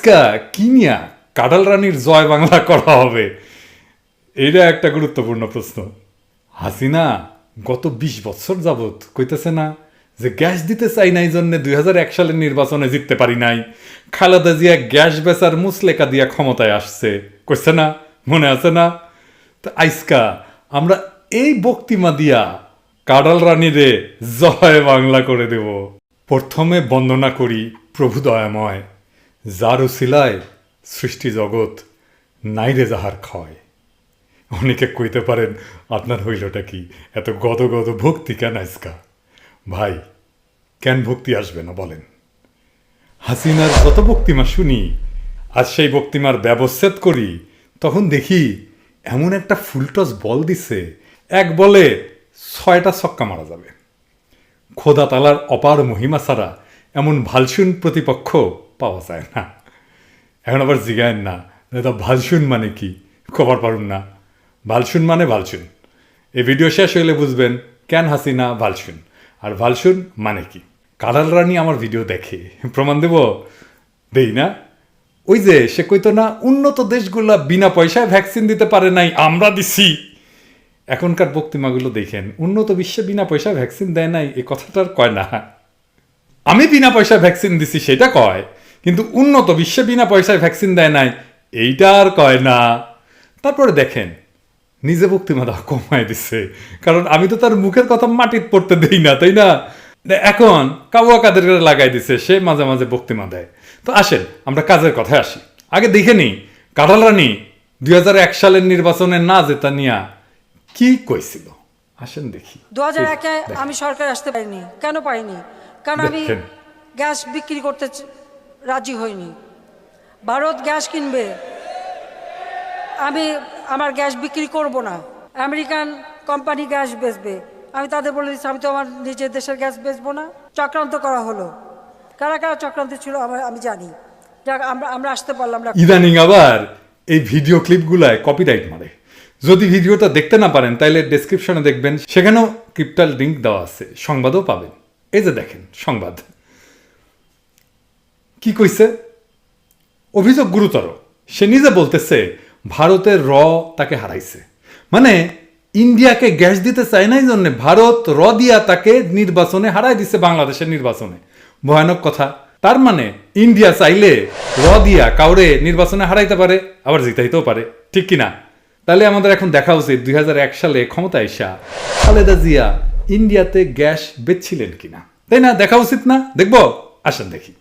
কিনিয়া কাঁঠাল রানীর জয় বাংলা করা হবে, এটা একটা গুরুত্বপূর্ণ প্রশ্ন। হাসিনা গত ২০ বছর যাবৎ কইতেছে না যে গ্যাস দিতে চাই না, এই জন্য ২০০১ সালের নির্বাচনে জিততে পারি নাই, খালেদা জিয়া গ্যাস বেচার মুসলেকা দিয়া ক্ষমতায় আসছে, কইছে না? মনে আছে না? তো আইসকা আমরা এই বক্তিমা দিয়া কাঁঠাল রানীরে জয় বাংলা করে দেব। প্রথমে বন্দনা করি প্রভু দয়াময়, যার উসিলায় সৃষ্টি জগৎ নাইরে যাহার ক্ষয়। অনেকে কইতে পারেন আপনার হইলটা কি, এত গদ গদ ভক্তি কেন আজকা? ভাই, কেন ভক্তি আসবে না বলেন? হাসিনার যত বক্তিমা শুনি, আজ সেই বক্তিমার ব্যবচ্ছেদ করি, তখন দেখি এমন একটা ফুলটস বল দিছে, এক বলে ৬টা ছক্কা মারা যাবে। খোদা তালার অপার মহিমা ছাড়া এমন ভালসুন প্রতিপক্ষ পাওয়া যায় না। এখন আবার জিগায়েন না দাদা ভালসুন মানে কি, খবর পারুন না। ভালসুন মানে ভালসুন। এই ভিডিও শেষ হইলে বুঝবেন কেন হাসিনা ভালসুন, আর ভালসুন মানে কি। কাঁঠাল রানী আমার ভিডিও দেখে, প্রমাণ দেব? দেই না? ওই যে সে কইতো না উন্নত দেশগুলা বিনা পয়সায় ভ্যাকসিন দিতে পারে নাই, আমরা দিছি। এখনকার বক্তিমাগুলো দেখেন, উন্নত বিশ্বে বিনা পয়সায় ভ্যাকসিন দেয় নাই এ কথাটার কয় না। আমি বিনা পয়সায় ভ্যাকসিন দিছি সেটা কয়, কিন্তু উন্নত বিশ্বে বিনা পয়সায় ভ্যাকসিন দেয় নাই এইটা আর কয় না। তারপরে দেখেন নিজে বক্তিমা দেওয়া কমায় দিচ্ছে, কারণ আমি তো তার মুখের কথা মাটিত পড়তে দেই না, তাই না? এখন কাবুয়া কাদের লাগাই দিছে, সে মাঝে মাঝে বক্তিমা দেয়। তো আসেন আমরা কাজের কথায় আসি। আগে দেখে নিই কাঁঠাল রানী ২০০১ সালের নির্বাচনে না জেতা নিয়া কি কইছিল। আসেন দেখি। ২০০১-এ আমি সরকারে আসতে পারিনি। কেন পারিনি? কারণ আমি গ্যাস বিক্রি করতে রাজি হইনি। ভারত গ্যাস কিনবে, আমি আমার গ্যাস বিক্রি করব না। আমেরিকান কোম্পানি গ্যাস বেচবে, আমি তাদের বলে দিচ্ছি আমি তো আমার নিজের দেশের গ্যাস বেচবো না। চক্রান্ত করা হলো। কারা কারা চক্রান্ত ছিল আমি জানি। যাক, আমরা আসতে পারলাম না। ইদানিং আবার এই ভিডিও ক্লিপগুলায় কপিরাইট মারে। যদি ভিডিওটা দেখতে না পারেন তাহলে ডেসক্রিপশনে দেখবেন, সেখানেও ক্রিপ্টাল লিঙ্ক দেওয়া আছে, সংবাদও পাবেন। এই যে দেখেন সংবাদ কি কইছে। অভিযোগ গুরুতর। সে নিজে বলতেছে ভারতের তাকে হারাইছে, মানে ইন্ডিয়াকে গ্যাস দিতে চায় না, এই জন্য ভারত দিয়া তাকে নির্বাচনে হারাই দিছে, বাংলাদেশের নির্বাচনে। ভয়ানক কথা। তার মানে ইন্ডিয়া চাইলে দিয়া কাউরে নির্বাচনে হারাইতে পারে, আবার জিতাইতেও পারে, ঠিক কিনা? তাহলে আমাদের এখন দেখা উচিত ২০০১ সালে ক্ষমতায় আসা খালেদা জিয়া ইন্ডিয়াতে গ্যাস বেচছিলেন কিনা, তাই না? দেখা উচিত না? দেখবো, আসেন দেখি।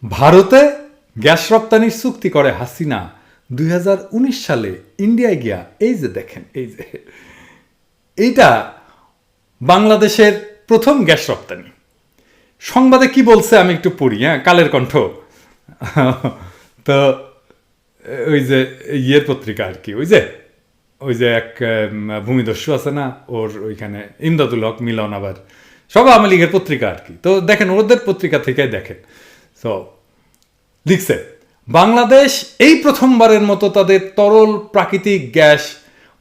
ভারতে গ্যাস রপ্তানির চুক্তি করে হাসিনা ২০১৯ সালে ইন্ডিয়ায় গিয়া। এই যে দেখেন, এই যে এইটা বাংলাদেশের প্রথম গ্যাস রপ্তানি। সংবাদে কি বলছে আমি একটু পড়ি, হ্যাঁ, কালের কণ্ঠ। তো ওই যে ইয়ের পত্রিকা আর কি, ওই যে এক ভূমিদস্যু আছে না, ওর ওইখানে ইমদাদুল হক মিলন, আবার সব আওয়ামী লীগের পত্রিকা আর কি। তো দেখেন ওদের পত্রিকা থেকে দেখেন। তো লিখছে বাংলাদেশ এই প্রথমবারের মতো তাদের তরল প্রাকৃতিক গ্যাস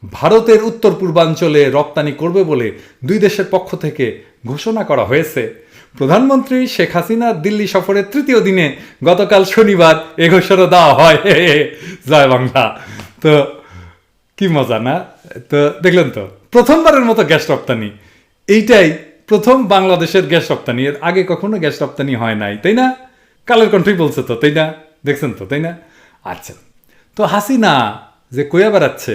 ভারতের উত্তর পূর্বাঞ্চলে রপ্তানি করবে বলে দুই দেশের পক্ষ থেকে ঘোষণা করা হয়েছে। প্রধানমন্ত্রী শেখ হাসিনার দিল্লি সফরের তৃতীয় দিনে গতকাল শনিবার এ ঘোষণা দেওয়া হয়। জয় বাংলা। তো কি মজা না? তো দেখলেন তো, প্রথমবারের মতো গ্যাস রপ্তানি, এইটাই প্রথম বাংলাদেশের গ্যাস রপ্তানি। এর আগে কখনো গ্যাস রপ্তানি হয় নাই, তাই না? কালের কণ্ঠই বলছে তো, তাই না? দেখছেন তো, তাই না? আচ্ছা, তো হাসিনা যে কইয়া বেড়াচ্ছে,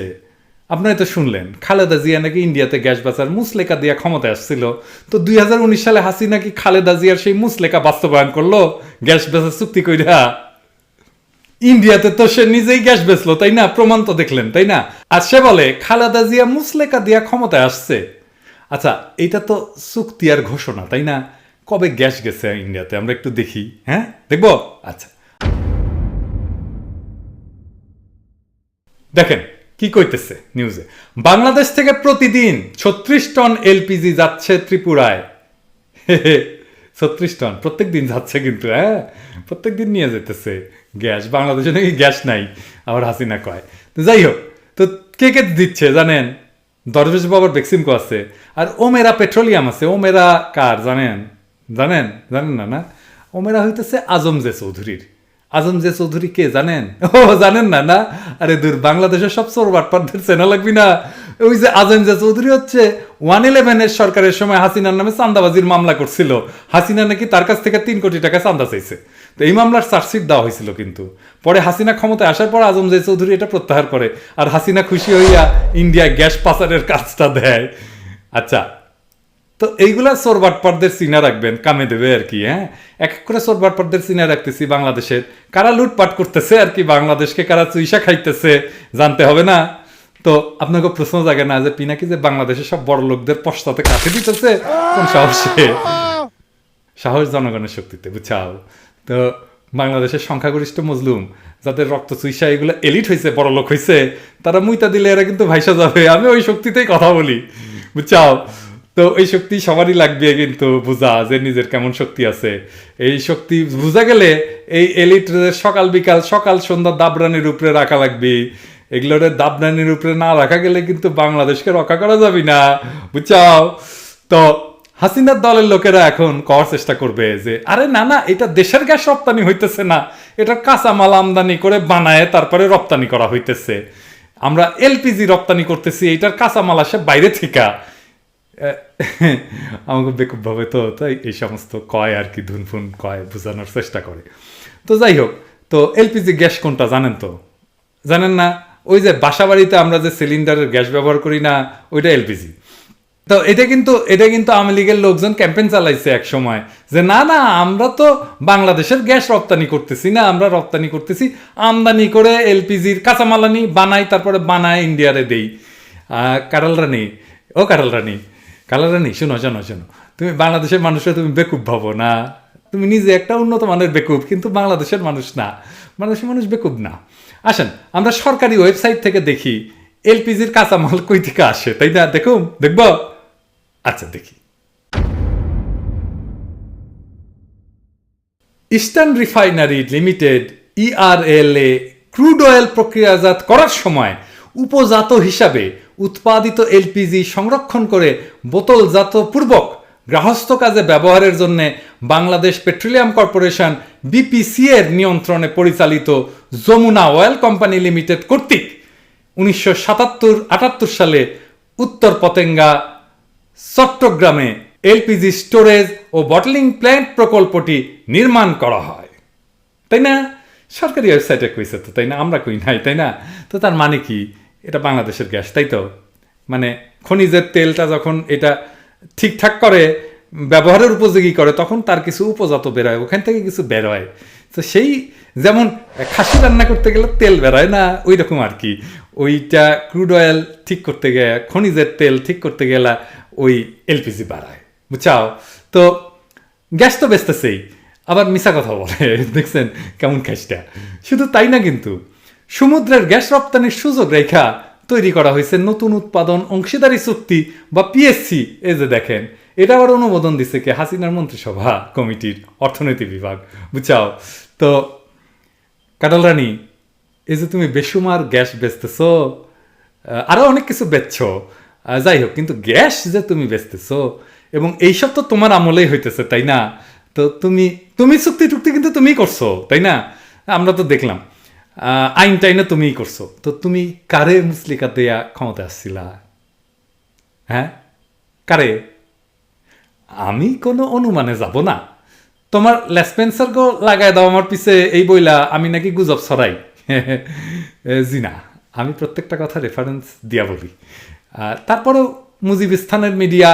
আপনারা তো শুনলেন খালেদা জিয়া নাকি ইন্ডিয়াতে গ্যাস বেচার মুসলেকা দিয়া ক্ষমতায় আসছিল। তো ২০১৯ সালে হাসিনা কি খালেদা জিয়ার সেই মুসলেকা বাস্তবায়ন করলো গ্যাস বেচার চুক্তি কইরা? ইন্ডিয়াতে তো সে নিজেই গ্যাস বেচলো, তাই না? প্রমাণ তো দেখলেন, তাই না? আর সে বলে খালেদা জিয়া মুসলেকা দিয়া ক্ষমতায় আসছে। আচ্ছা, এইটা তো চুক্তি আর ঘোষণা, তাই না? কবে গ্যাস গেছে ইন্ডিয়াতে আমরা একটু দেখি, হ্যাঁ, দেখবো। আচ্ছা, দেখেন কি কইতেছে নিউজে। বাংলাদেশ থেকে প্রতিদিন ৩৬ টন এলপিজি যাচ্ছে ত্রিপুরায়। ৩৬ টন প্রত্যেক দিন যাচ্ছে, কিন্তু হ্যাঁ, প্রত্যেক দিন নিয়ে যেতেছে গ্যাস। বাংলাদেশে নাকি গ্যাস নাই, আবার হাসিনা কয়। তো যাই হোক, তো কে কে দিচ্ছে জানেন? দরবেশ বাবার বেক্সিমকো আছে, আর ওমেরা পেট্রোলিয়াম আছে। ওমেরা কার জানেন? জানেন জানেন না না ওমেরা হইতেছে আজম জে চৌধুরীর। আজম জে চৌধুরী কে জানেন? ও জানেন না না? আরে দূর, বাংলাদেশের সব চোর বাটপারদের চেনা লাগবি না? ওই যে আজম জে চৌধুরী হচ্ছে 111 সরকারের সময় হাসিনার নামে চাঁদাবাজির মামলা করছিল। হাসিনা নাকি তার কাছ থেকে 3 কোটি টাকা চাঁদা চাইছে। তো এই মামলার চার্জশিট দেওয়া হয়েছিল, কিন্তু পরে হাসিনা ক্ষমতায় আসার পর আজম জে চৌধুরী এটা প্রত্যাহার করে, আর হাসিনা খুশি হইয়া ইন্ডিয়া গ্যাস পাচারের কাজটা দেয়। আচ্ছা, তো এইগুলা চোর বাটপারদের চিনা রাখবেন, কামে দেবে আর কি। হ্যাঁ, এক এক করে চোর বাটপারদের চিনা রাখতেছি। বাংলাদেশের কারা লুটপাট করতেছে আর কি, বাংলাদেশকে কারা চুইসা খাইতেছে জানতে হবে না? তো আপনাকে প্রশ্ন জাগে না যে পিনাকি যে বাংলাদেশের সব বড় লোকদের পশ্চাতে কাছে দিতেছে কোন সাহসে? সাহস জনগণের শক্তিতে, বুঝছাও? তো বাংলাদেশের সংখ্যাগরিষ্ঠ মজলুম যাদের রক্ত চুইসা এগুলো এলিট হয়েছে, বড় লোক হয়েছে, তারা মুইতা দিলে এরা কিন্তু ভাইসা যাবে। আমি ওই শক্তিতেই কথা বলি, বুঝছাও? তো এই শক্তি সবারই লাগবে কিন্তু বোঝা, যে নিজের কেমন শক্তি আছে। এই শক্তি বোঝা গেলে এই এলিট সকাল বিকাল সকাল সন্ধ্যা দাবরানির উপরে রাখা লাগবে। এগুলোর দাবরানির উপরে না রাখা গেলে কিন্তু বাংলাদেশকে রক্ষা করা যাবে না, বুঝছাও? তো হাসিনার দলের লোকেরা এখন করার চেষ্টা করবে যে আরে না না, এটা দেশের গ্যাস রপ্তানি হইতেছে না, এটা কাঁচামাল আমদানি করে বানায় তারপরে রপ্তানি করা হইতেছে। আমরা এলপিজি রপ্তানি করতেছি, এটার কাঁচামাল আসে বাইরে থেকে। আমাকে বেকুব ভাবে তো তাই এই সমস্ত কয় আর কি, ধুনফুন কয়, বোঝানোর চেষ্টা করে। তো যাই হোক, তো এলপিজি গ্যাস কোনটা জানেন? তো জানেন না? ওই যে বাসা বাড়িতে আমরা যে সিলিন্ডারের গ্যাস ব্যবহার করি না, ওইটা এলপিজি। তো এটা কিন্তু আওয়ামী লীগের লোকজন ক্যাম্পেইন চালাইছে এক সময় যে না না, আমরা তো বাংলাদেশের গ্যাস রপ্তানি করতেছি না, আমরা রপ্তানি করতেছি আমদানি করে এলপিজির কাঁচামাল আনি, বানাই, তারপরে বানায় ইন্ডিয়ারে দেই। কারাল রানী, ও কারাল রানী, কারাল রানী, শোনো শোনো শোনো, তুমি বাংলাদেশের মানুষরা তুমি বেকুব ভাবো না। তুমি নিজে একটা উন্নত মানের বেকুব, কিন্তু বাংলাদেশের মানুষ না, বাংলাদেশের মানুষ বেকুব না। আসেন আমরা সরকারি ওয়েবসাইট থেকে দেখি এলপিজির কাঁচামাল কই থেকে আসে, তাই না? দেখুন, দেখব? আচ্ছা দেখি। ইস্টার্ন রিফাইনারি লিমিটেড ইআরএলএ ক্রুড অয়েল প্রক্রিয়াজাত করার সময় উপজাত হিসাবে উৎপাদিত এলপিজি সংরক্ষণ করে বোতলজাত পূর্বক গৃহস্থ কাজে ব্যবহারের জন্য বাংলাদেশ পেট্রোলিয়াম কর্পোরেশন বিপিসি এর নিয়ন্ত্রণে পরিচালিত যমুনা অয়েল কোম্পানি লিমিটেড কর্তৃক 1977-78 সালে উত্তর পতেঙ্গা চট্টগ্রামে এলপিজি স্টোরেজ ও বটলিং প্ল্যান্ট প্রকল্পটি নির্মাণ করা হয়। তাই না? সরকারি ওয়েবসাইটে কইছে তো, তাই না? আমরা কই নাই, তাই না? তো তার মানে কি? এটা বাংলাদেশের গ্যাস, তাই তো? মানে খনিজের তেলটা যখন এটা ঠিকঠাক করে ব্যবহারের উপযোগী করে, তখন তার কিছু উপজাত বেরোয়, ওখান থেকে কিছু বেরোয়। তো সেই যেমন খাসি রান্না করতে গেলে তেল বেরোয় না, ওই রকম আর কি। ওইটা ক্রুড অয়েল ঠিক করতে গেলে, খনিজের তেল ঠিক করতে গেলে ওই এলপিজি বাড়ায়, বুঝছাও? তো গ্যাস তো বেচতেছেই, আবার মিশা কথা বলে, দেখছেন কেমন খাসটা? শুধু তাই না, কিন্তু সমুদ্রের গ্যাস রপ্তানির সুযোগ রেখা তৈরি করা হয়েছে নতুন উৎপাদন অংশীদারি চুক্তি বা পিএসসি। এই যে দেখেন, এটা আবার অনুমোদন দিচ্ছে কে? হাসিনার মন্ত্রিসভা কমিটির অর্থনীতি বিভাগ, বুঝছাও? তো কাটাল রানী, এই যে তুমি বেসুমার গ্যাস বেচতেছ, আরো অনেক কিছু বেচছ, যাই হোক, কিন্তু গ্যাস যে তুমি বেচতেছ এবং এইসব তো তোমার আমলেই হইতেছে, তাই না? তো তুমি চুক্তি টুক্তি কিন্তু তুমিই করছো, তাই না? আমরা তো দেখলাম আইন টাইনে তুমিই করছো। তো তুমি কারে মুসলিকা দেয়া ক্ষমতা আসছিলা? হ্যাঁ, কারে? আমি কোনো অনুমানে যাব না। তোমার লেসপেন্সার গো লাগাই দাও আমার পিছে এই বইলা আমি নাকি গুজব ছড়াই। জি না, আমি প্রত্যেকটা কথা রেফারেন্স দিয়া বলি। তারপরেও মুজিবিস্তানের মিডিয়া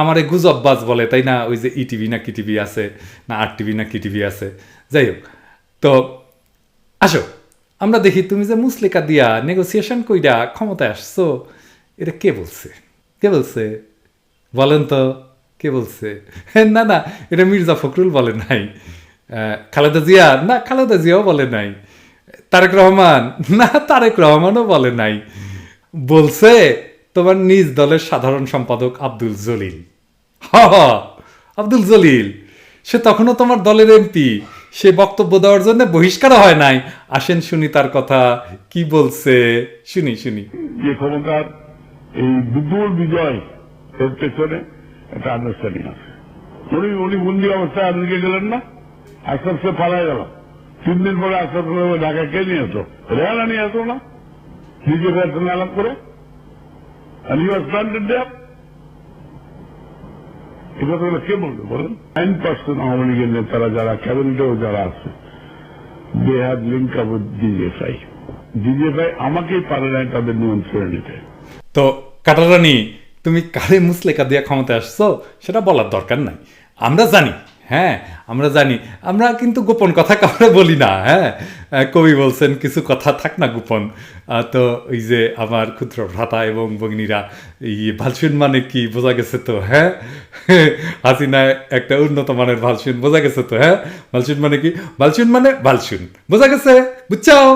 আমার এই গুজববাজ বলে, তাই না? ওই যে ইটিভি না কি টিভি আছে, না আর টিভি না কি টিভি আছে, যাই হোক। তো আসো আমরা দেখি তুমি যে মুসলিকা দিয়া নেগোসিয়েশন কইরা ক্ষমতায় আসছো, এটা কে বলছে? কে বলছে বলেন তো? কে বলছে? না না, এটা মির্জা ফখরুল বলে নাই, খালেদা জিয়া না, খালেদা জিয়াও বলে নাই, তারেক রহমান না, তারেক রহমানও বলে নাই। বলছে তোমার নিজ দলের সাধারণ সম্পাদক আব্দুল জলিল। আব্দুল জলিল, সে তখনও তোমার দলের এমপি, সে বক্তব্য দেওয়ার জন্য বহিষ্কার হয় নাই। আসেন শুনি তার কথা কি বলছে, শুনি। যে ক্ষমতার এই বিপুল বিজয় এর পেছনে একটা আন্ডারস্ট্যান্ডিং আছে, উনি বন্দি অবস্থায় আমেরিকা গেলেন না, আশরাফ সে পালায় গেল। 3 দিন পরে আশরাফ ঢাকা কে নিয়ে আসো? রেহানা নিয়ে আসো না, নিজে ফেরত আলাপ করে। And he was planted there. এই কথাগুলো কে বলবে বলেন? 9% আওয়ামী লীগের নেতারা যারা ক্যাবিনেটেও যারা আছে, they have link up with DGFI. DGFI আমাকেই পারে নাই তাদের নিয়ন্ত্রণে নিতে। তো কাটাল রানী, তুমি কারে মুসলেকা দিয়ে ক্ষমতায় আসছো সেটা বলার দরকার নাই, আমরা জানি। হ্যাঁ, আমরা জানি, আমরা কিন্তু গোপন কথা কাউকে বলি না। হ্যাঁ, কবি বলছেন কিছু কথা থাক না গোপন। তো ওই যে আমার ক্ষুদ্র ভ্রাতা এবং ভগিনীরা, এই ভালসুন মানে কি বোঝা গেছে তো? হ্যাঁ, হাসিনা একটা উন্নত মানের ভালসুন বোঝা গেছে তো? হ্যাঁ, ভালসুন মানে কি? ভালসুন মানে ভালসুন বোঝা গেছে, বুঝছাও?